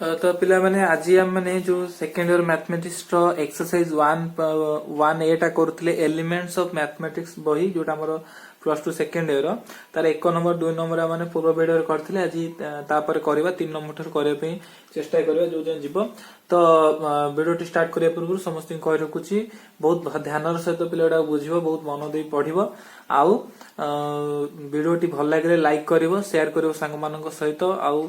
तो पिला माने आज हम माने जो सेकेंड इयर मैथमेटिक्स रो एक्सरसाइज 1 टा करथले एलिमेंट्स ऑफ मैथमेटिक्स बही जोटा हमर प्लस 2 सेकेंड इयर तार 1 नंबर 2 नंबर माने पूर्व वीडियो रे करथले आज तापर करबा 3 नंबर ठर करे पे चेष्टा करबा जो जन जीव तो वीडियो टी स्टार्ट करिया पूर्व समस्त कहि रखुची बहुत ध्यान सहित पिलाडा बुझिबो बहुत मन दे पढिबो आउ वीडियो टी भल लागले लाइक करिवो शेयर करिवो संग मानक सहित आउ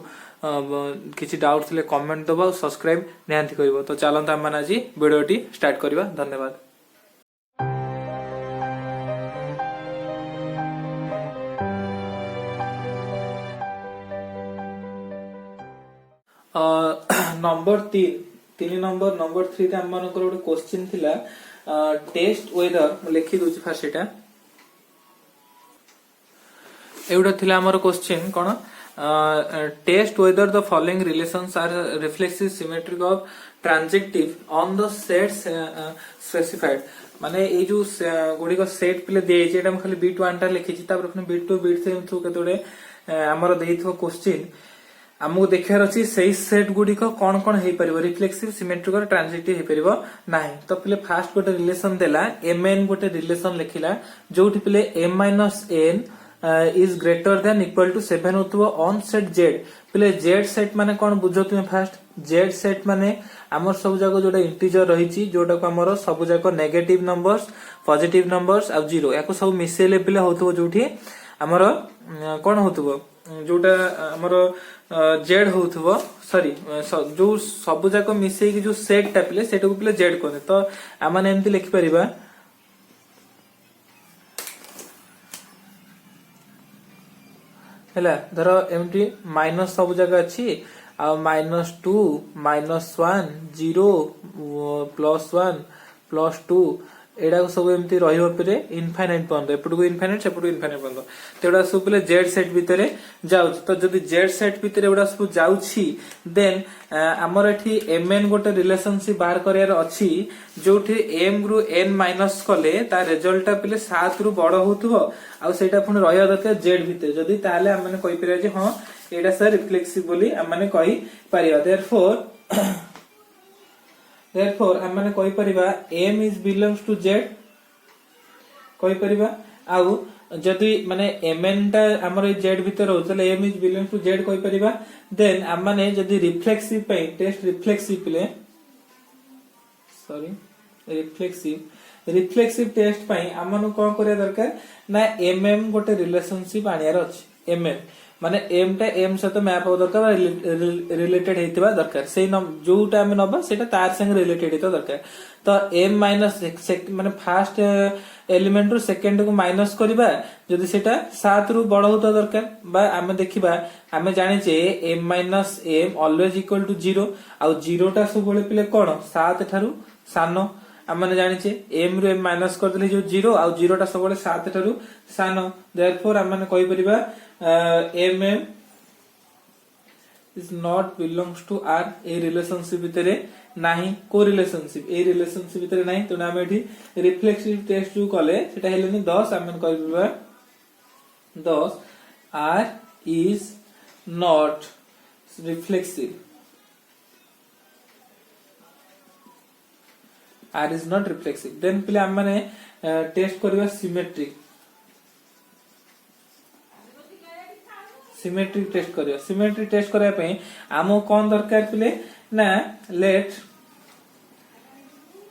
किसी डाउट थे कमेंट दबा सब्सक्राइब निहांती करिवो तो चलंत हम आज वीडियो टी स्टार्ट करबा धन्यवाद। नंबर 3 नंबर 3 रे हम मानकर ଗୋଟେ क्वेश्चन थिला टेस्ट वेदर लिखि दोची फास्ट एटा एउडा थिला हमर question cone test whether the following relations are reflexive symmetric of transitive on the sets specified माने ए जो गुडी को सेट प्ले दे जे हम खाली b1 टा लिखि छि तापर अपने b2 b3 थ्रू केतोडे हमर देइथो क्वेश्चन हमको देखार अछि सेही सेट गुडी को कोन कोन हे परिबो रिफ्लेक्सिव सिमेट्रिक और ट्रांजिटिव हे परिबो नाही तो पले फास्ट गोटे रिलेशन देला mn गोटे रिलेशन लिखिला जोठी पले m n is greater than equal to 7 होतबो on set z पले z सेट माने कोन बुझो तुमे फास्ट z सेट माने हमर सब जाको जोटा इंटीजर रही छि जोटा को हमर सब जाको नेगेटिव नंबर्स पॉजिटिव नंबर्स आ जीरो याको सब मिसेले पले होतबो जोठी हमर कोन होतबो जोटा हमर z होतबो सॉरी जो सब जाको मिसे कि जो सेट टा पले सेट को पले z कोने तो आमाने एमति लिखि परिबा हेला धर एमटी माइनस सब जगह अछि आ -2 -1 0 +1 +2 एडा सब एमती रहियो परे इनफाइनाइट पॉइंट एपटू को इनफाइनाइट सेपटू इनफाइनाइट पॉइंट तेडा सब पले जेड सेट भितरे जाउ तो जदी जेड सेट भितरे एडा सब जाउछि देन हमर एठी mn गोटे रिलेशनशिप बाहर करियार अछि जोठी m रु n माइनस कले ता रिजल्ट पले 7 रु बड़ होतबो आ सेटा पुनी रहिया दरकार जेड भितरे जदी ताले हम माने कहि परिया जे हां एडा सर रिफ्लेक्सिव बोली हम माने कहि परिया therefore हम माने कहि परिबा m is belongs to z कहि परिबा आउ जदी माने mn ता हमर z भीतर होतले m is belongs to z कहि परिबा देन हम माने जदी रिफ्लेक्सिव पे टेस्ट रिफ्लेक्सिव प्ले सॉरी रिफ्लेक्सिव टेस्ट पई हमन कोन करे दरकार ना mm गोटे रिलेशनशिप आनियार अछि mm माने m टा m सहित मैप हो दरकार रिलेटेड हेतिबा दरकार सेही जोटा हम नबा सेटा तार संग रिलेटेड हेतो दरकार तो m माइनस माने फर्स्ट एलिमेंट रु सेकंड को माइनस करबा जदी सेटा 7 रु बड़ होतो दरकार बा हम देखिबा हम जानि जे m m always equal to 0 आ 0 टा सब बळे पिले कोन 7 थारु सानो हमने जानि छे m रु m माइनस कर देले जो 0 आ 0 टा सब बळे 7 थारु सानो देयरफॉर हमने कहि परिबा mm is not belongs to r A relationship भितरे नाही को रिलेशनशिप ए रिलेशनशिप भितरे नाही तो नाम एठी रिफ्लेक्सिव टेस्ट जो कले सेटा हेलेनी 10 हमन कहिबा 10 r is not reflexive r is not reflexive then पले हम माने टेस्ट करबा सिमेट्रिक टेस्ट करया पे आमो कोन दरकार पले ना late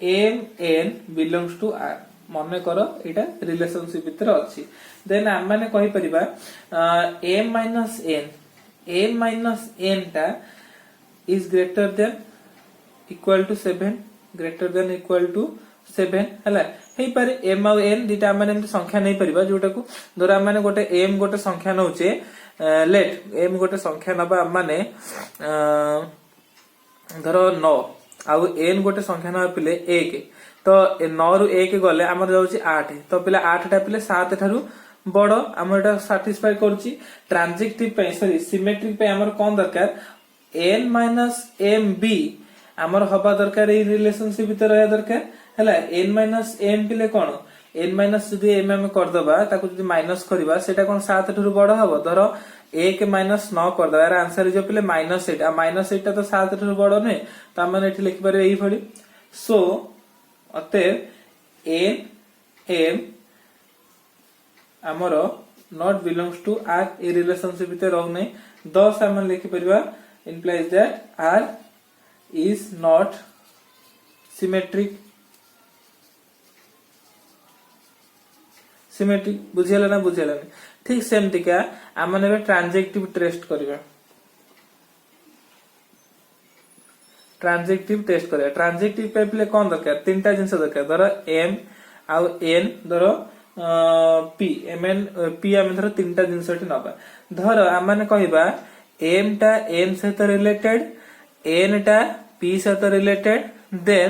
mn belongs to r मने करो एटा रिलेशनशिप भीतर अछि देन हम माने कहि परिबा m n ता is greater than equal to 7 हला हे पारे m और n दिटा माने संख्या नै परिबा जोटा को धरा माने गोटे m गोटे संख्या नउचे लेट m गोटे संख्या नबा माने धरो 9 आउ n गोटे संख्या न पिले 1 तो 9 रु 1 गले हमर जाउची 8 तो पिले 8 टा पिले 7 थारु बडो हमर एटा सैटिस्फाई करची ट्रांजिटिव पे सॉरी सिमेट्रिक पे हमर कोन दरकार n mb हमर हबा दरकार ए रिलेशनशिप भीतर रहया दरकार हला n m पिले कोन n माइनस जदी m हम कर दबा ताको जदी माइनस करबा सेटा कोन 7 ठुरु बड़ हबो धरो एक माइनस न करदे यार आंसर जो पे -8 तो 7 ठाରୁ बड़ नुहे तो आम मैंने लिखि पारे यही भली सो अतएव एन एम आमर not belongs to R a relationship भितर रहने दस आम लिखि परिबा implies that R is not symmetric बुझियला ना बुझियला ठीक सेमती का आम ने ट्रांजेक्टिव टेस्ट करबा ट्रांजेक्टिव पे पले कोन दरकार तीनटा जिंस दरकार धर एम आउ एन धर पी एम एन पी आम धर तीनटा जिंस नबा धर आम माने कहबा एम टा एन सहित रिलेटेड एन टा पी सहित रिलेटेड देन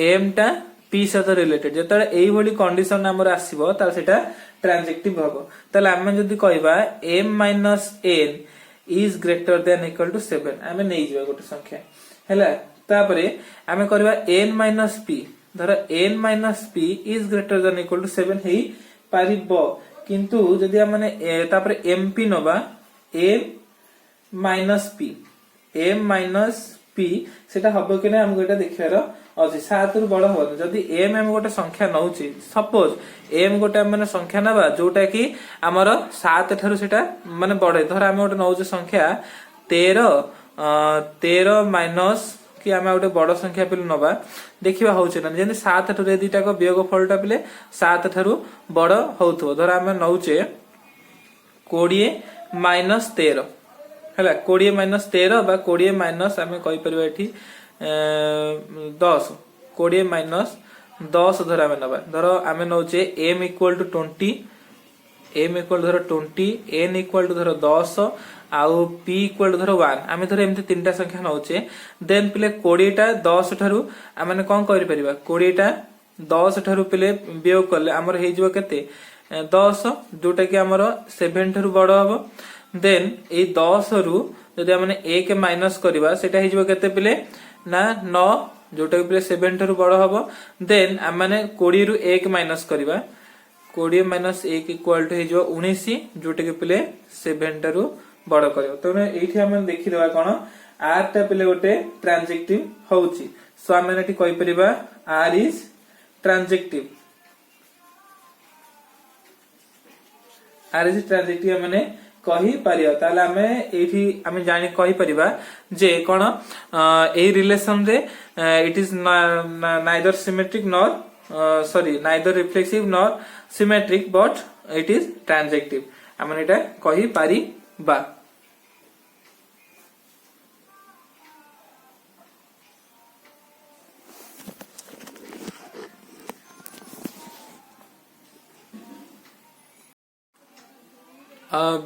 एम टा पी सहित रिलेटेड जेतले एई भली कंडीशन हमर आसीबो त सेटा ट्रांजेक्टिव हबो तले आमे जदी कहबा m minus n is greater than equal to 7 आमे नै जिबा गोटे संख्या हैला तापरे आमे करबा n माइनस p धर n minus p is greater than equal to 7 हेई पारिबो किंतु जदी आमे तापरे mp नबा m माइनस p सेटा हबो कि नै हमको एटा देखियार अछि 7 रु बड़ हो जदी m हम गोटे संख्या नउची सपोज m गोटे माने संख्या नबा जोटा कि हमर 7 ठारू सेटा माने बडे धर हम गोटे नउची संख्या 13 माइनस कि हम गोटे बड़ संख्या पिले नबा देखिबा होउछ ना जेने 7 ठारू दुईटा को वियोग फलटा पिले 7 ठारू बड़ होउथो धर हम नउचे 20 माइनस 13 हैला 20 माइनस 13 बा 20 माइनस आमे कहि परबा एठी 10 20 माइनस 10 धर आमे नबा धर आमे नउचे m equal to 20 m equal धर 20 n इक्वल टू धर 10 आउ p इक्वल धर 1 आमे धर एमते तीनटा संख्या नउचे देन पिले 20 टा 10 ठारू आमे कोन करि परिबा 20 टा 10 ठारू पिले वियोग करले हमर हे जिवो केते 10 जोटा कि हमर 7 ठारू बड़ हबो देन ए 10 रु जदि हमने 1 माइनस करबा सेटा हे जिवो केते पिले ना 9 जोटा कि पिले 7 ठारू बड़ हबो देन हम माने 20 रु 1 माइनस करबा 20 माइनस 1 इक्वल टू हे जिवो 19 जोटा कि पिले 7 ठारू बड़ करबो तो एठी हम देखि देबा कोन r टा पिले गोटे ट्रांजेक्टिव होउची सो हम एठी कहि परिबा r इज ट्रांजेक्टिव माने कहि परिया ताले हमें एठी हमें जानि कहि परिबा जे कोन ए रिलेशन रे it is neither symmetric nor neither reflexive nor symmetric but it is transitive हम एटा कहि परिबा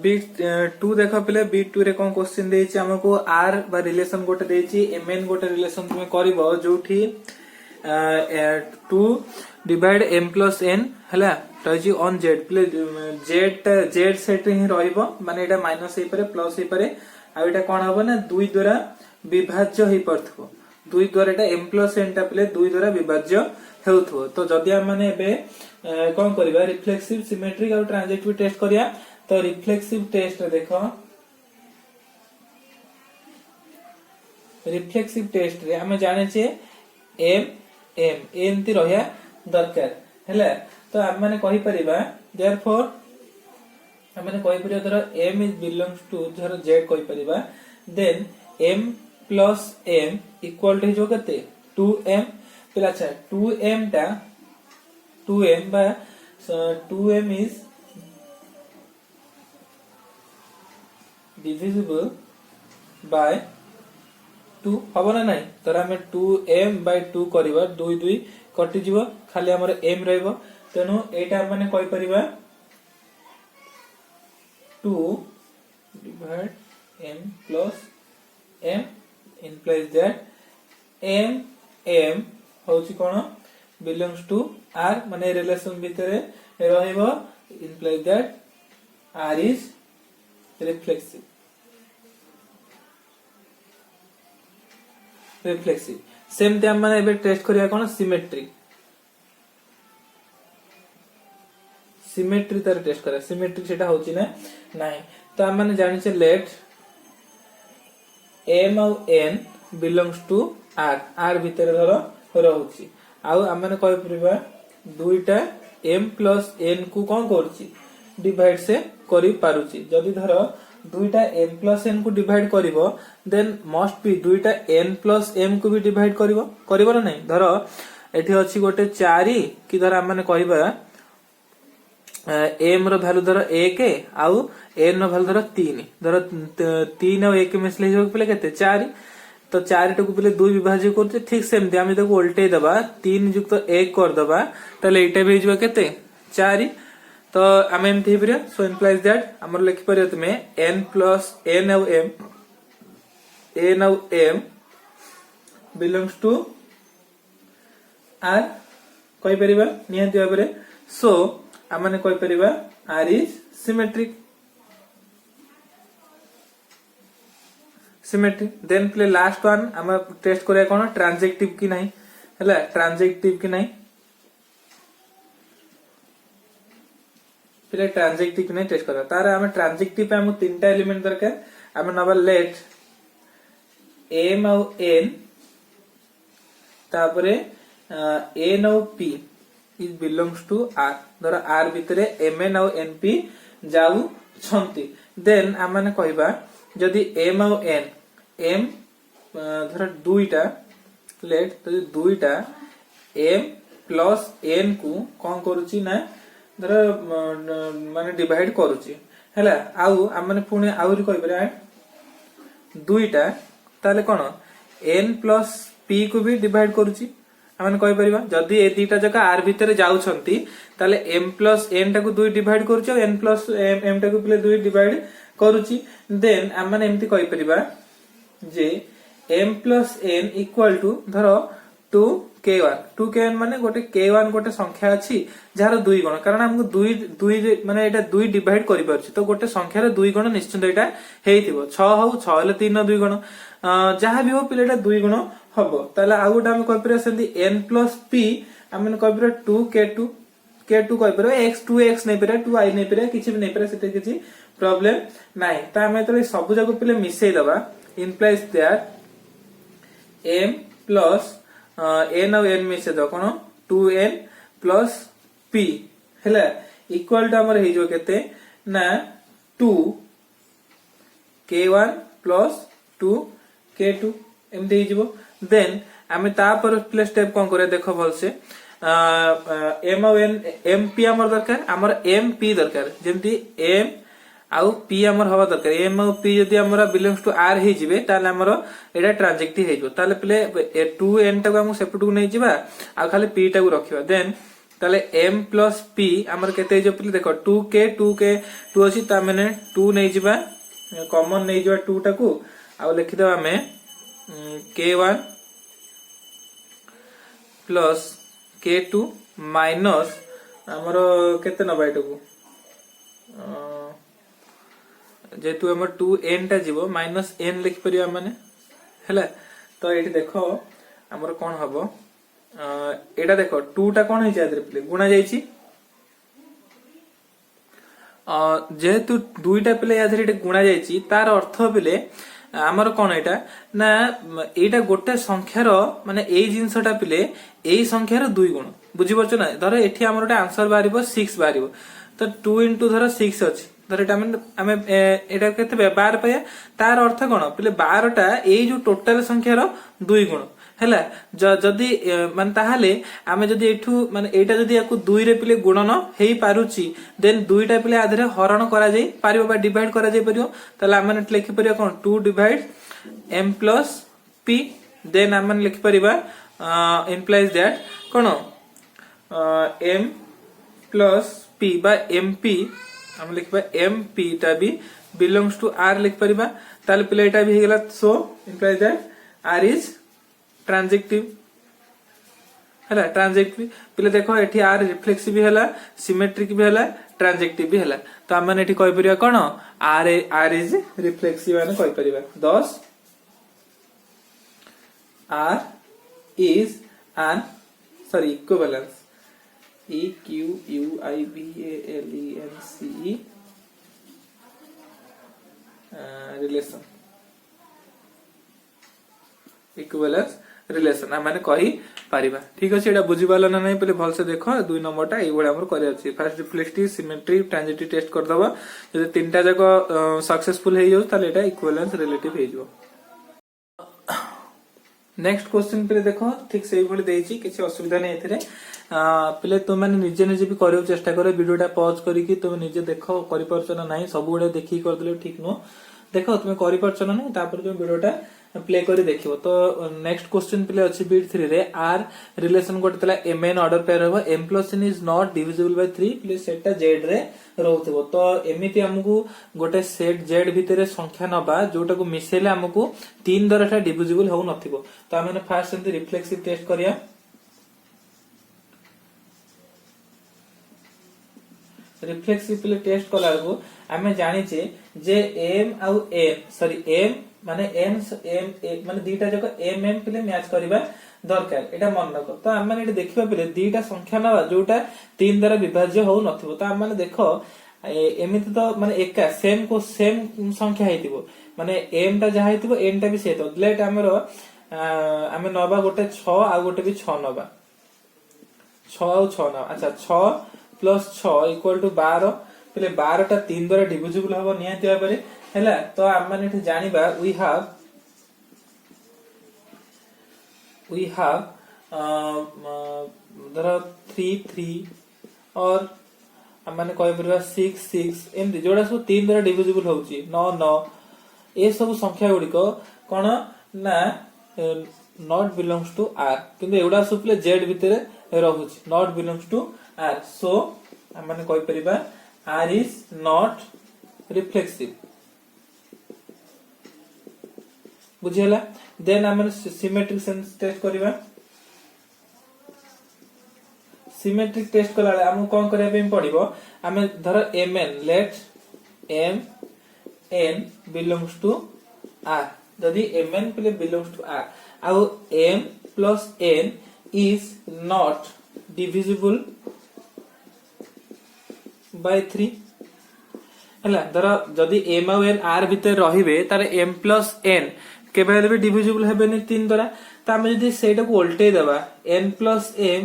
B2 देखो पहले B2 रे कोन क्वेश्चन देछि हमको R बा रिलेशन गोटे देछि mn गोटे रिलेशन तुमे करबो जोठी 2 डिवाइड m plus n हला रही ऑन z प्ले z सेट ही रहइबो माने एटा माइनस हे पारे प्लस हे पारे आ एटा कोन हबो ना 2 द्वारा विभाज्य हे परथबो 2 द्वारा एटा m plus n टा प्ले 2 द्वारा विभाज्य हेउथबो तो जदी हम माने एबे कोन करबा रिफ्लेक्सिव सिमेट्रिक और ट्रांजेक्टिव टेस्ट करिया तो रिफ्लेक्सिव टेस्ट देखो रिफ्लेक्सिव टेस्ट रे हम जाने छे m एमती रहया दरकार हैला तो हम माने कहि परिबा देयरफॉर हम माने कहि परिबा धर m इज बिलोंग्स टू धर z कहि परिबा then m plus m equal to जो कते 2m पिला अच्छा 2m टा 2m बा 2m इज divisible by 2 हबो ना नहीं तर हमें 2m by 2 करबा 2 2 कटि जीवो खाली हमर m रहइबो तेनु एटा माने कहि परिबा 2 divide m plus m implies that m होची कोन belongs to r माने रिलेशन भितरे रहइबो implies that r is reflexive same ते हम माने टेस्ट करिया कोन सिमेट्रिक सिमेट्री तार टेस्ट करा सिमेट्री सेटा होची ना नाही तो हम माने जानि छे लेट m और n belongs to r r भितर धर रहउची आउ हम माने कहि परिबा दुईटा m plus n को कोन करची डिवाइड से करि पारुची जदी धर दुईटा m plus n को डिवाइड करिवो देन मस्ट बी दुईटा n plus m को भी डिवाइड करिवो ना नहीं धर एठी अछि गोटे 4 कि धर हम माने कहिबा m रो वैल्यू धर 1 आउ n रो वैल्यू धर 3 धर 3 और 1 मिसले हो पले केते 4 तो 4 टको पले 2 विभाज्य करते ठीक सेमते हम ताको उल्टे दबा 3 युक्त 1 कर दबा तले एटा भी जबा केते 4 तो हम एमथि हे परिया सो इंप्लाइज दैट हमर लिखि परिया तमे n plus n और m belongs to r कहि परिबा नियंति बाबरे सो आमने कहि परिबा r is symmetric देन प्ले लास्ट वन हम टेस्ट करिया कोन ट्रांजेक्टिव की नहीं हला ट्रांजेक्टिव की नहीं प्ले ट्रांजेक्टिव की नहीं टेस्ट करा तार हम ट्रांजेक्टिव पे हम तीनटा एलिमेंट दरकार हम नबा लेट m और n तापरे n और p is belongs to r धर r भितरे mn और np जाऊ छंती देन हमने कहबा जदी m और n m धर दुईटा लेट तो दुईटा m प्लस n को कोन करूची ना धर माने डिवाइड करूची हैला आउ हमने पुणे आउरी कहि परिया दुईटा ताले कोन n प्लस p को भी डिवाइड करूची हमने कहि परिबा जदी ए दुईटा जका r भितरे जाऊ छंती ताले m प्लस n टाको 2 डिवाइड करूची और n प्लस m टाको पले 2 डिवाइड करूची देन हमने एम्ति कहि परिबा जे m plus n equal to धर 2k1 माने गोटे k1 गोटे संख्या अछि जार 2 गुण कारण हमको 2 माने एटा 2 डिवाइड करि परछि तो गोटे संख्या रे 2 गुण निश्चित एटा हेइथिबो 6 हो 6 ले 3 2 गुण जहा भी हो पिलेटा 2 गुण हबो ताला आ गोटा हम कहि परछि सेंती n plus p हमने कहि परछि 2k2 k2 कहि परछि x 2x नै परछि 2i नै परछि किछि भी नै परछि सेते किछि प्रॉब्लम नाही ता हमें तो सब जाको पिले मिसै दबा implies that m plus n और n मिसे दो कोन 2n plus p हैला इक्वल टू हमर हे जो केते ना 2 k1 plus 2 k2 एम दे हिजबो देन हमें ता पर प्ले स्टेप कोन करे देखो भलसे m और n mp हमर दरकार हमर mp दरकार जेंती m आउ p हमर हवा दरकार m और p यदि हमरा बिलोंग्स टू r हे जिवे ताले हमर एटा ट्रांजेक्टिव हे जो ताले पले 2n टाको हम सेपटू नै जिबा आ खाली p टाको रखिबा देन ताले m plus p हमर केते जो पले देखो 2k 2 अछि ता माने 2 नै जिबा कॉमन नै जिबा 2 टाको आ लिखि दबा हमें k1 plus k2 माइनस हमर केते नबा एटाको जेतु हमर 2n टा जीवो माइनस n लिख परिया माने हैला तो एठी देखो हमर कोन हबो एटा देखो 2 टा कोन हे जाय प्ले गुणा जाईची जेतु 2 टा प्ले या धरे गुणा जाईची तार अर्थ प्ले हमर कोन एटा ना एटा गोटे संख्यार माने एई जिंसटा प्ले एई संख्यार 2 गुण बुझि परछ ना धर एठी हमर आंसर बारिबो 6 बारिबो तो 2 into धर 6 अछि धर एटा हम एटा केते 12 पाया तार अर्थ कोन पले 12 टा एई जो टोटल संख्यार 2 गुण हैला जदी माने ताहाले आमे जदी एठू माने एटा जदी याकू 2 रे पले गुणन हेई पारुची देन 2 टा पले आधरे हरण करा जाई पारिबो बा डिवाइड करा जाई परियो तले आमे लिखि परियो कोन 2 divide m plus p then आमे लिखि परिबा implies that cone m plus p बा mp हम लिखबा mp टा भी belongs to r लिख परिबा ताले प्ले एटा भी हे गेला सो implies that r is ट्रांजेक्टिव हैला ट्रांजेक्टिव पिले देखो एठी r रिफ्लेक्सिव भी हैला सिमेट्रिक भी हैला ट्रांजेक्टिव भी हैला तो हम एठी कहि परिया कोन r is रिफ्लेक्सिव आने कहि परिबा 10 r is an equivalence EQUIVALENCE relation equivalence relation आम मैंने कही पारिबा। ठीक अच्छे एटा बुझी पाला ना नहीं पहले भल से देख 2 नंबरटा ये हमर करे अछि। First reflective symmetry transitive test कर दबा जदि तीनटा जाको सक्सेसफुल हे जाउ ताले एटा इक्विवेलेंस रिलेटिव हे जाउ। नेक्स्ट क्वेश्चन पे देखो ठीक से भली देछि किछि असुविधा नै एथिरे पहले तुम मैंने निजे निजे भी करियो चेष्टा करो वीडियोटा पॉज करिकि तुम निजे देखो करि परछ ना नाही सब गुडे देखि कर देले ठीक नो देखो तुम करि परछ ना नाही तापर तुम वीडियोटा प्ले करी देखिबो। तो नेक्स्ट क्वेश्चन प्ले अछि बीट 3 रे आर रिलेशन गोटे तला mn ऑर्डर पेयर होबो m plus n is not divisible by 3 plus set z रे रहउथबो। तो एमिति हमकु गोटे सेट z भितरे संख्या नबा जोटा को मिसेले हमकु 3 द्वारा डिविजिबल हो नथिबो। तो हम फर्स्ट सेंति रिफ्लेक्सिव टेस्ट करिया। रिफ्लेक्सिव प्ले टेस्ट कला को आमे जानिचे जे m आउ n सॉरी m माने n m माने दीटा जको m m प्ले मैच करबा दरकार एटा मन रखो। तो हम माने एटा देखिबा पले दीटा संख्या नबा जोटा 3 द्वारा विभाज्य हो नथिबो। तो हम माने देखो एमिति तो माने एका सेम को सेम संख्या हेतिबो माने m टा जहा हेतिबो n टा भी सेतो लेट हमरो हमें नबा गोटे 6 आ गोटे भी 6 नबा 6 आ 6 नबा। अच्छा 6 प्लस 6 इक्वल टू 12 पहले 12 टा 3 द्वारा डिविजिबल हबो नियंति भाबरे हैला। तो हम माने एठी जानिबा वी हैव धर 3 3 और हम माने कहि परबा 6 6 एमति जोडा सब 3 द्वारा डिविजिबल होउची 9 9 ए सब संख्या गुडी को कोन ना नॉट बिलोंग्स टू आर किंतु एउडा सब प्ले z भितरे रहउची not belongs to R. So हम माने कहि परबा आर इज नॉट रिफ्लेक्सिव बुझियला। देन हम सिमेट्रिक सेंस टेस्ट करबा। सिमेट्रिक टेस्ट कला हम कोन करबा पे पड़िबो हम धर mn let m n belongs to r यदि mn प्ले बिलोंग्स टू r आउ m plus n is not divisible by 3 हला धर जदि m और n r भीतर रहिबे तारे m plus n केबेले भी डिविजिबल हेबेनी 3 द्वारा। त हम जदि सेटा को उल्टे देबा n plus m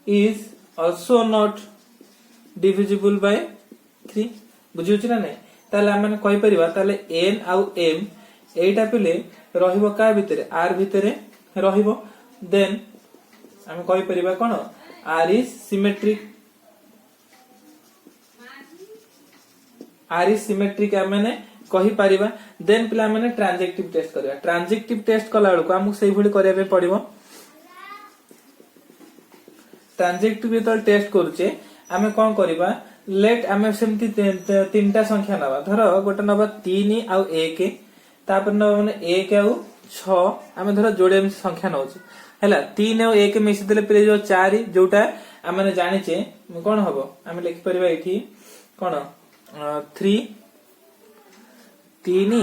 is also not divisible by 3 बुझिउछ ना नै ताले हम कहि परिबा ताले n आउ m एटा पेले रहिबो का भितरे r भितरे रहिबो। देन हम कहि परिबा कोन r is symmetric हमने कहि परिबा। देन पिला माने ट्रांजेक्टिव टेस्ट करबा। ट्रांजेक्टिव टेस्ट कला बेलको हमहु सेही भली करिया पे पड़िबो। ट्रांजेक्टिव तो टेस्ट करूचे हमें कोन करबा लेट हमें सेमती तीनटा संख्या नबा धर गोटे नबा 3 आउ 1 तापर नबा माने 1 आउ 6 हमें धर जोड़े संख्या नउचे हैला 3 आउ 1 मिसी देले पे जो 4 जोटा हमें जानिचे कोन हबो हमें लिखि परिबा एठी कोन 3 3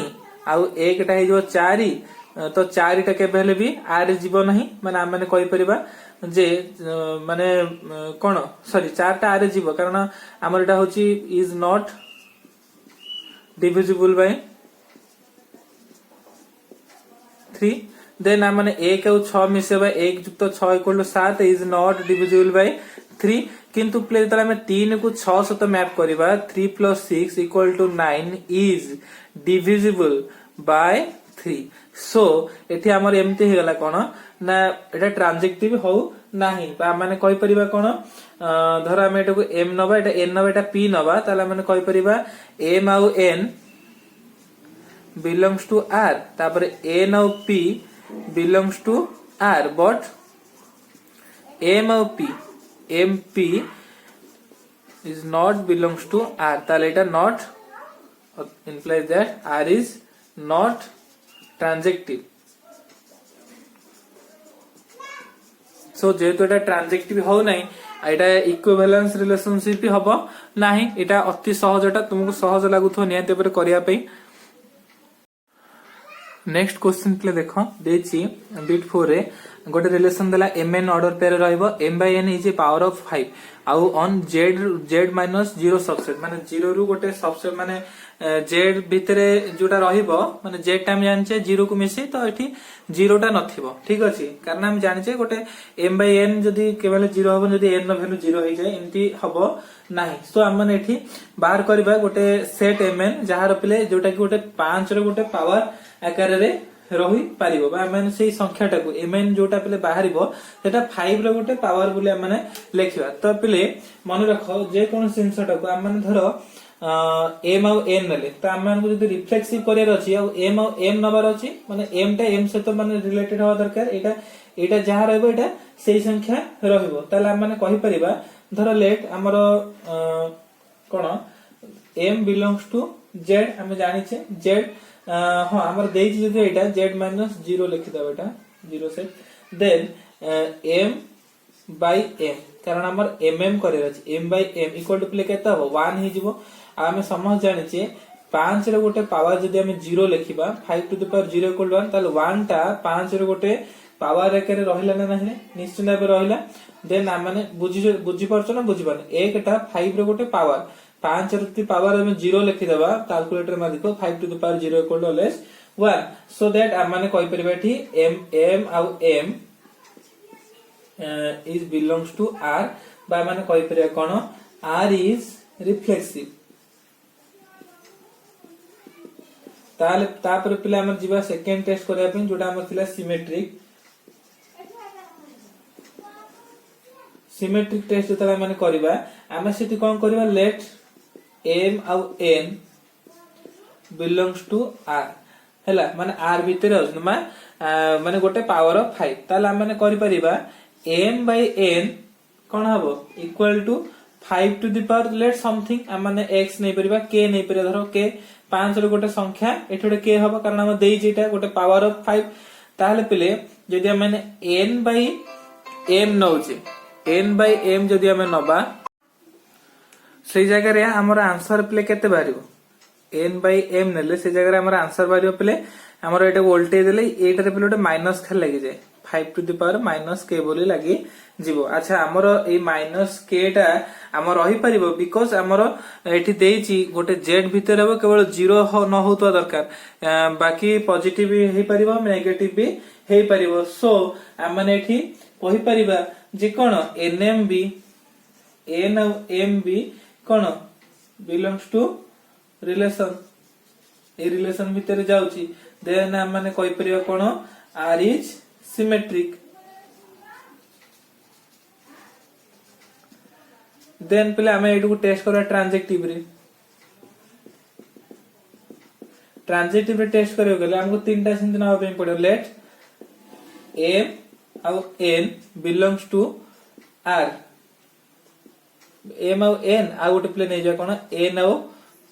आउ 1 टा हे जो 4 तो 4 टा के पहले भी आर जीवो नहीं माने हम माने कहि परिबा जे माने कोन सॉरी 4 टा आर जीवो कारण हमर एटा होची is not divisible by 3। Then हम माने 1 और 6 मिसेबा 1 जुक्त 6 equal to 7 is not divisible by 3 किंतु प्ले तला में 3 को 6 सहित मैप करबा 3 plus 6 equal to 9 is divisible by 3। सो एठी हमर एमते हे गला कोन ना एटा ट्रांजेक्टिव हो नाही बा माने कहि परिबा कोन धर हम एटा को m नबा एटा n नबा एटा p नबा ताला माने कहि परिबा m आउ n belongs to r तापर n आउ p belongs to r but m आउ p mp is not belongs to r ताले एटा not implies that r is not ट्रांजेक्टिव। सो जेहेतु एटा ट्रांजेक्टिव हो नाही एटा इक्विवेलेंस रिलेशनशिप हबो नाही एटा अति सहज एटा तुमको सहज लागुथो नियंते पर करिया पे। नेक्स्ट क्वेश्चन प्ले देख देछि बिट 4 रे गोटे रिलेशन देला एम एन ऑर्डर पेयर रहइबो m by n is a power of 5 आउ on z z minus 0 subset माने 0 रु गोटे सबसेट माने जेड भितरे जोटा रहिबो माने जेड टाइम जानचे 0 को मिसी तो एठी 0 टा नथिबो ठीक अछि कारण हम जानचे गोटे एम बाय एन जदी केवल 0 हबो जदी एन नो वैल्यू 0 होई जाय एंती हबो नाही सो हम माने एठी बाहर करबा गोटे सेट एम एन जहार पिले जोटा कि गोटे 5 रो गोटे पावर आकार रे रही पारिबो बा माने सेही संख्याटा को एमएन जोटा पिले बाहरिबो सेटा 5 रो गोटे पावर बोले माने लेखिबा तो पिले मन रखो जे कोन जिंसटा को हम माने धरो एम और एन नेले तो हम माने जदी रिफ्लेक्सिव करियर अछि और एम और एम नंबर अछि माने एम टा एम से तो माने रिलेटेड हो दरकार एटा एटा जहा रहबो एटा सेही संख्या रहबो ताले हम माने कहि परिबा धरो लेट हमरो कोन एम बिलोंग्स टू जेड हम जानि छे जेड हाँ हमर देई छी जे एटा z माइनस 0 लिखि दबा एटा 0 से देन m बाय m कारण हमर mm करे अछि m by m equal to प्ले केता हो 1 हि जिवो आ हम समझ जानि छी 5 रे गोटे पावर जदी हम 0 लिखिबा 5 टू द पावर 0 इक्वल 1 ताले 1 टा 5 रे गोटे पावर रेकरे रहिला ना नाही निश्चित भाबे रहिला देन हम माने बुझी परछ ना बुझी पाने एक टा 5 रे गोटे पावर 5 रे पावर में 0 लिखि देबा कैलकुलेटर में देखो 5 to the power 0 equal to less 1 so that हम माने कहि परबा एठी m आउ m is belongs to r बा माने कहि परबा कोन r इज रिफ्लेक्सिव ताले तापर पिला हम जीवा सेकंड टेस्ट करया पे जोटा हम थिला सिमेट्रिक टेस्ट जतला माने करबा हम सेठी कोन करबा लेट m आउ n बिलोंग्स टू r हैला माने r भीतर अछि माने गोटे पावर ऑफ 5 ताला माने करि परिबा m बाय n कोन हबो equal to 5 to the power let something माने x नै परिबा k नै परिबा धरो k 5 रो गोटे संख्या एठोडे k हबो कारण हम देई जेटा गोटे पावर ऑफ 5 ताले पिले जदी हम माने n बाय m नौचे n बाय m जदी हम नबा से जगह रे हमर आंसर प्ले केते बारिबो n बाय m नेले से जगह रे हमर आंसर बारिबो प्ले हमर एटा वोल्टेज देले एटा रे प्ले माइनस खाली लागि जाय 5 to the power minus k बोली लागि जीवो अच्छा हमर ए माइनस k टा हमर रही परिबो बिकॉज़ हमर एठी देइची गोटे z भीतर हबो केवल 0 न होतो दरकार बाकी पॉजिटिव भी हे परिबो नेगेटिव भी हे परिबो सो हम माने एठी कहि परिबा जे कोन nmb n और mb कोन belongs to relation a relation भीतर जाउची देन हम माने कहि परिबा कोन r इज सिमेट्रिक देन पहले हमें एटू टेस्ट करा ट्रांजेक्टिव रे टेस्ट करियो गेले हमको तीनटा सिंथ ना पे पड़ो लेट m और n belongs to r m और n आ गोटे प्ले नै जा कोन n और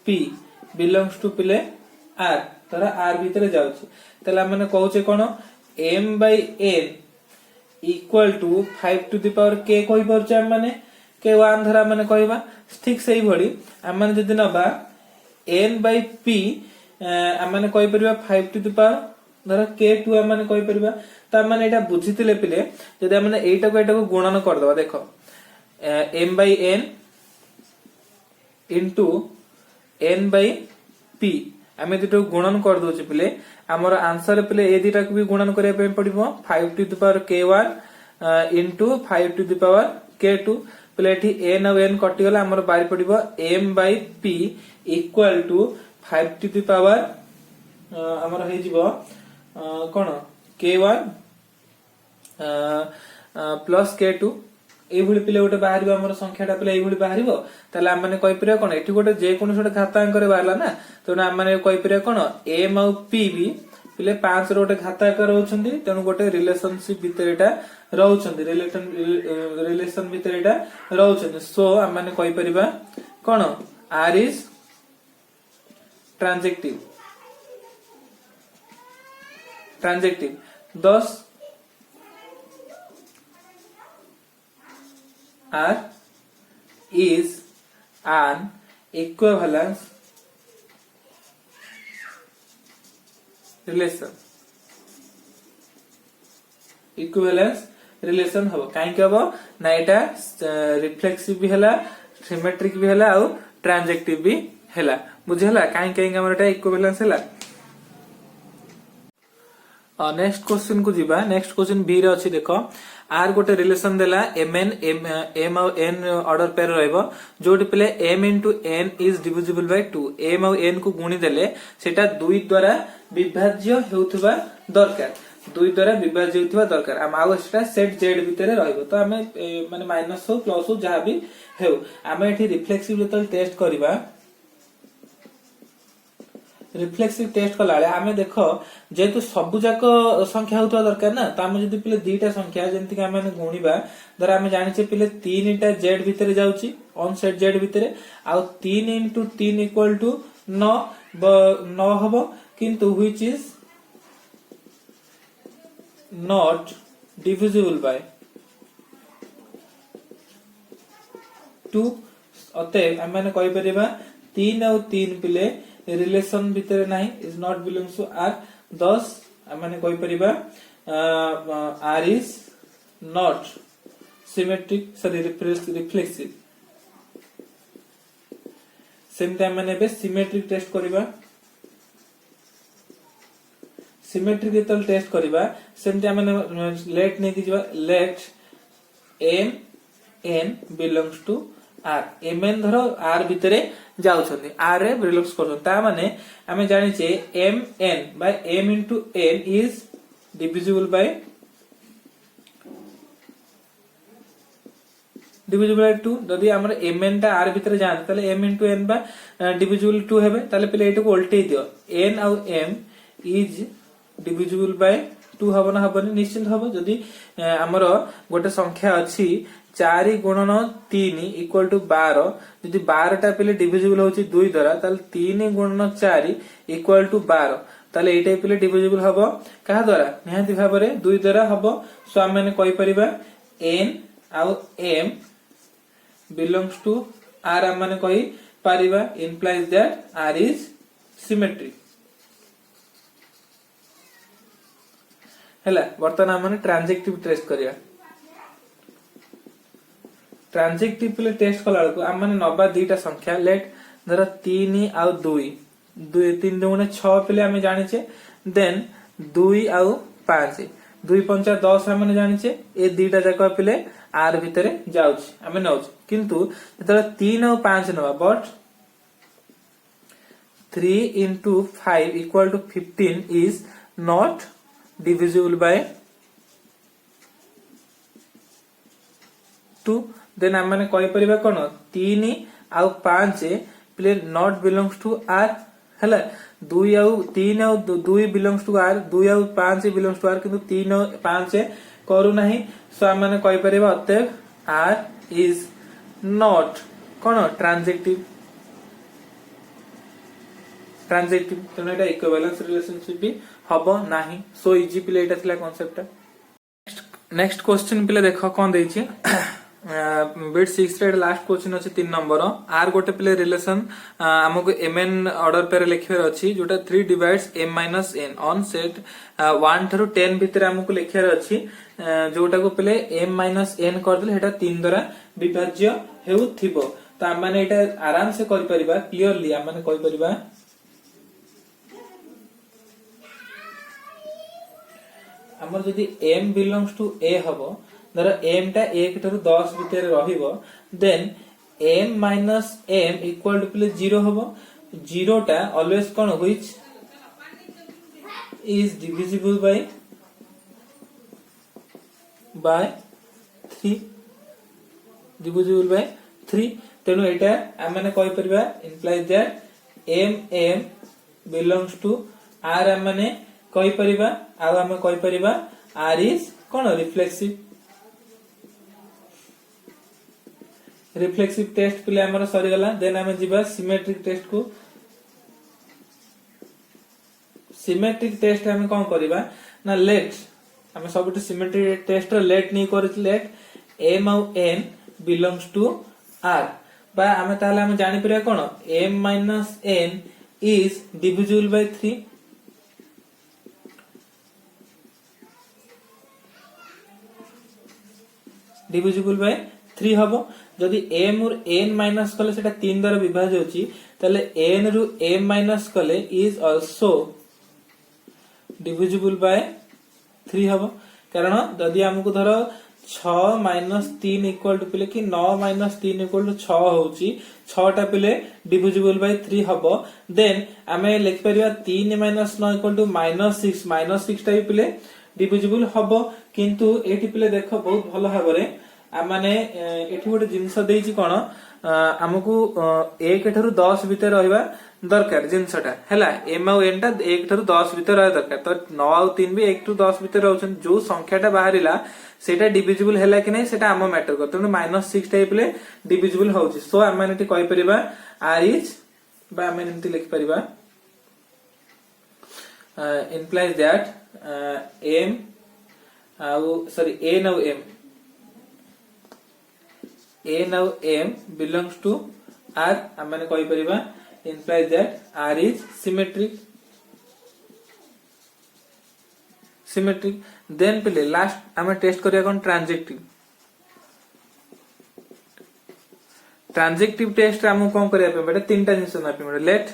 p बिलोंग्स टू प्ले r तरा r भीतर जाउची तला माने कहूचे कोन m by n equal to 5 to the power k कहि परछ हम माने k 1 धरा माने कहबा ठीक सही भडी हम माने जदी नबा n by p हम माने कहि परबा 5 टू द पावर धरा k 2 हम माने कहि परबा त हम माने एटा बुझितिले पिले जदी हम माने एटा को गुणन कर दबा देखो m by n into n by p आमे दिटो गुणन कर दोचे पिले हमर आंसर पिले ए दिटा को भी गुणन करिया पे पड़िबो 5 to the power k1 into 5 to the power k2 पिले एठी n और n कटि गला हमर बारी पड़िबो m by p equal to 5 to the power हमर हे जिवो कोन k1 प्लस k2 ए भली पिले गोटे बाहरिबो हमर संख्याटा पिले ए भली बाहरिबो ताले हम माने कहि परिया कोन एठी गोटे जे कोन सोटे घातांक करे बारला ना तो हम माने कहि परिया कोन m और p भी पिले 5 रो गोटे घातांक रहउछंती तेनु गोटे रिलेशनशिप भीतर एटा रहउछंती रिलेशन भीतर एटा रहउछंती सो हम माने कहि परिबा कोन r इज transitive 10 R is an equivalence relation equivalence relation हबो काई के हबो ना एटा रिफ्लेक्सिव भी हैला सिमेट्रिक भी हैला और ट्रांजेक्टिव भी हैला बुझला काई काई हमर एटा इक्विवेलेंस हैला। नेक्स्ट क्वेश्चन को जीवा नेक्स्ट क्वेश्चन बी रे अछि देखो आर गोटे रिलेशन देला mn m और n ऑर्डर पेयर रहइबो जोटी पले m into n is divisible by 2 m और n को गुणी देले सेटा 2 द्वारा विभाज्य हेउथबा दरकार 2 द्वारा विभाज्य हेउथबा दरकार हम आउ सेटा सेट z भितरे रहइबो तो हमें माने माइनस हो प्लस हो जहां भी हेउ हमें एठी रिफ्लेक्सिव जतल टेस्ट करबा रिफ्लेक्सिव टेस्ट कला आमे देखो जेतु सबु जाक संख्या होतवा दरकार ना त आमे जदी पिले दीटा संख्या जेंति कि आमे गुणीबा धर आमे जानिचे पिले 3 टा z भितरे जाउची ऑन सेट z भितरे आ 3 into 3 equal to 9 हबो किंतु which is not divisible by 2 अते आमे कहि परिबा 3 और 3 पिले रिलेशन भितर नहीं is not belongs to R 10 माने कोई परिबा R is not symmetric sorry reflexive same time माने बे सिमेट्रिक टेस्ट करिबा सिमेट्रिक जेतल टेस्ट करिबा सेम टाइम माने लेट नै कि जिबा let m n belongs to R M N धरो आर भितरे जाउछन्ती आर रे बिलोंग्स करछन ता माने हमें जानि छे m n by m into n is divisible by 2 जदि हमर एम एन ता आर भितरे जान तले एम इनटू एन बा डिविजिबल 2 हेबे तले पहिले एटको उल्टे दियो एन और एम इज डिविजिबल बाय 2 हबना हबनी निश्चित हबो जदि हमर गोटे संख्या अछि 4 गुणन 3 इक्वल टू 12 जदि 12 टा पहिले डिविजिबल होची 2 द्वारा तले 3 गुणन 4 इक्वल टू 12 तले एटा पहिले डिविजिबल हबो कहा द्वारा निहांती भाबरे 2 द्वारा हबो सो हम माने कहि परिबा n और m belongs to r हम माने कहि परिबा implies that r is symmetric हैला वर्तमान हम माने ट्रांजेक्टिव टेस्ट करिया ट्रांजेक्टिव पले टेस्ट कला को हम माने नबा दीटा संख्या लेट धर 3 और 2 3 दुने 6 पले हम जानि छे देन 2 और 5 2 5 10 हम जानि छे ए दीटा जाक पले आर भितरे जाउछ हम नउछ किंतु जतरा 3 और 5 नबा but 3 into 5 equal to 15 is not divisible by 2 then हम माने कहि परिबा कोन 3 और 5 प्ले नॉट बिलोंग्स टू आर हला 2 और 3 और 2 बिलोंग्स टू आर 2 और 5 बिलोंग्स टू आर किंतु 3 और 5 करू नाही सो हम माने कहि परिबा अतः आर इज नॉट कोन ट्रांजेक्टिव तने एटा इक्विवेलेंस रिलेशनशिप भी हबो नाही सो इजी प्ले एटा थिला कांसेप्ट नेक्स्ट क्वेश्चन प्ले देखो कोन देई छी बिट 6 रे लास्ट क्वेश्चन अछि 3 नंबर आर गोटे प्ले रिलेशन हमको mn ऑर्डर पे लिखिबार अछि जोटा 3 divides m - n on set 1 thorough 10 भितर हमको लिखिबार अछि जोटा को प्ले m - n कर देले हेटा 3 द्वारा विभाज्य हेउथिबो त हम माने एटा आराम से करि परिबा क्लियरली हम माने कहि परिबा हमर जदी m बिलोंग्स टू a हबो धर m टा 1 थरो 10 भितर रहिबो then m minus m equal to प्ले 0 हबो 0 टा ऑलवेज कोन which is divisible by 3 divisible by 3 तेनु एटा हम माने कहि परबा implies that m belongs to r हम माने कहि परबा आ हम कहि परबा r इज कोन रिफ्लेक्सिव टेस्ट पिले हमर सरी गला देन हम जिबा सिमेट्रिक टेस्ट को सिमेट्रिक टेस्ट हम कोन करबा ना लेट हम सबट सिमेट्रिक टेस्ट लेट नहीं करत लेट m और n बिलोंग्स टू r बा हम ताले हम जानि परिया कोन m minus n is divisible by 3 divisible by 3 हबो जदि m रु n माइनस कले सेटा 3 द्वारा विभाज्य होची तले n रु m माइनस कले इज आल्सो डिविजिबल बाय 3 हबो कारण जदि हमकु धरो 6 माइनस 3 इक्वल टू पिले कि 9 माइनस 3 इक्वल टू 6 होची 6 टा पिले डिविजिबल बाय 3 हबो देन आमे लिख परिबा 3 माइनस 9 इक्वल टू -6 टा पिले डिविजिबल हबो किंतु एठी पिले देखो बहुत भलो भाबरे आ माने एठी गोटे जिंस देइची कोन हमकु 1 ठारू 10 भीतर रहबा दरकार जिंसटा हैला m और n टा 1 ठारू 10 भीतर रहबा दरकार तो 9 और 3 भी 1 टू 10 भीतर रहउछन जो संख्याटा बाहरिला सेटा डिविजिबल हैला कि नै सेटा हम मैटर करत तो -6 टाइप ले डिविजिबल होउची सो हम माने कहि परिबा r इज बा हम एमति लिख परिबा implies that m n और m belongs to r हम माने कहि परिबा implies that r is symmetric then पहले लास्ट हम टेस्ट करिया कोन ट्रांजेक्टिव टेस्ट हम कोन करिया पे बेटा तीनटा जिंस ना पे लेट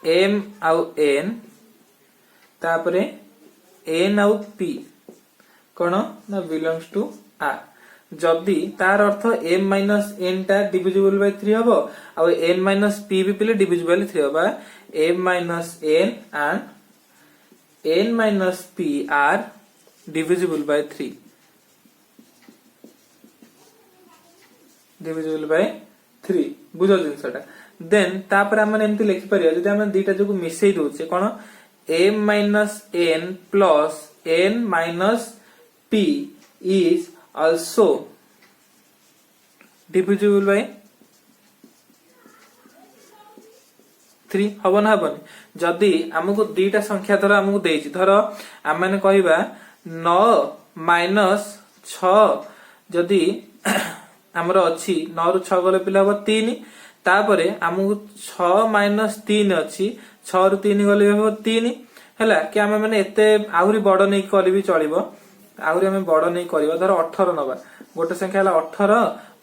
m और n तापरे n और p कोन ना belongs to r जदि तार अर्थ m माइनस n टा डिविजिबल बाय 3 हबो आ n माइनस p भी पिले डिविजिबल 3 हबा m minus n and n minus p are divisible by 3 divisible by 3 बुझो जिंसटा देन तापर हम एमति लिखि परिया जदि हम दीटा जको मिसई दोचे कोन m minus n plus n minus p is also divisible by 3 हबो ना हबनी जदि हमकु दीटा संख्या धर हमकु देइछि धर हम माने कहिबा 9 माइनस 6 जदि हमर अछि 9 रु 6 गले पिला हबो 3 तापरे हमकु 6 माइनस 3 अछि 6 रु 3 गले हबो 3 हैला कि हम माने एते आहुरी बड नै करि भी चलिबो आहुरी हमें बड़ नहीं करबा धर 18 नबा गोटे संख्या हला 18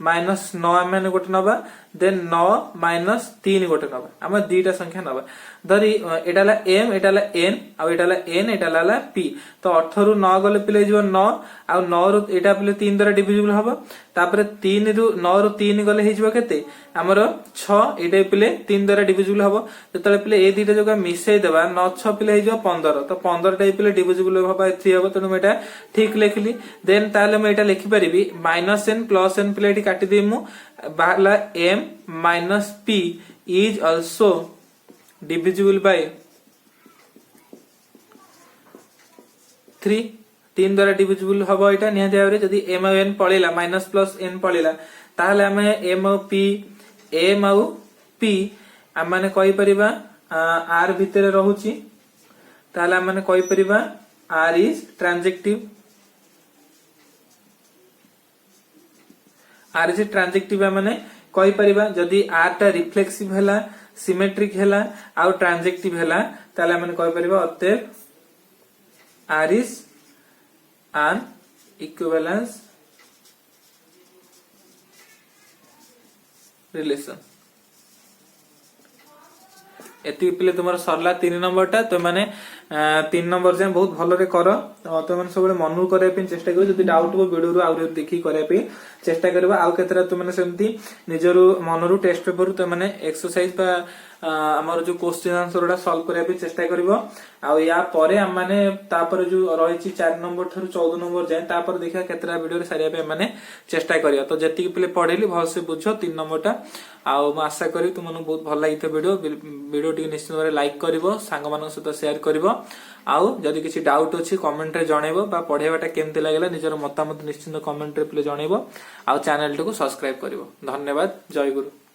माइनस 9 माने गोटे नबा देन 9 माइनस 3 गोटे नबा हम दीटा संख्या नबा धरी एटाला m एटाला n आ एटाला n एटाला p तो 18 रु 9 गले पिले जीव 9 आ 9 रु एटा पिले 3 द्वारा डिविजिबल हबो तापरे 3 रु 9 रु 3 गले हे जीव केते हमर 6 एटा पिले 3 द्वारा डिविजिबल हबो जतले पिले ए दीटा जगह मिसई देबा 9 6 पिले हे जीव 15 तो 15 टा पिले डिविजिबल हबा 3 हबो तनु एटा ठीक लिखली देन ताले मैं एटा लिखि परिबी माइनस n प्लस n पिले एटी काटि देमु बाहला m minus p is also divisible by 3 द्वारा डिविजिबल हबो एटा निहा जावरे जदी m और n पळेला माइनस प्लस n पळेला ताहले हमें m और p हम माने कहि परिबा r भितर रहउची ताहले हम माने कहि परिबा r इज ट्रांजेक्टिव r इज ट्रांजेक्टिव माने कहि परिबा जदी r टा रिफ्लेक्सिव हैला सिमेट्रिक हैला आ ट्रांजेक्टिव हैला ताले हम कहि परिबा अतएव r is an equivalence relation एति पिले तुमर सरला 3 नंबर टा तो माने 3 नंबर जे बहुत भलो रे करो तो माने सब मनू करे पे चेष्टा करियो जदी डाउट हो वीडियो रु आउर देखि करे पे चेष्टा करबा आउ केतरा तो माने सेमती निजरु मनरु टेस्ट पेपर तो माने एक्सरसाइज बा हमर जो क्वेश्चन आंसर टा सॉल्व करे पे चेष्टा करिवो आ या परे हम माने तापर जो रहिछि 4 नंबर थारु 14 नंबर जाय तापर देखा केतरा वीडियो रे सारिया पे माने चेष्टा करियो तो जति पिले पढेली भल से बुझो 3 नंबर टा आ म आशा करी तुमनु बहुत भल लागित वीडियो टी निश्चित भाबे लाइक करिवो सांग मानन सहित शेयर करिवो आउ जदि किछि डाउट अछि कमेंट रे जणेबो बा पढेबाटा केमते लागला निजर मतामत निश्चित कमेंट रे प्ले जणेबो आउ चैनल को सब्सक्राइब करिवो धन्यवाद जय गुरु।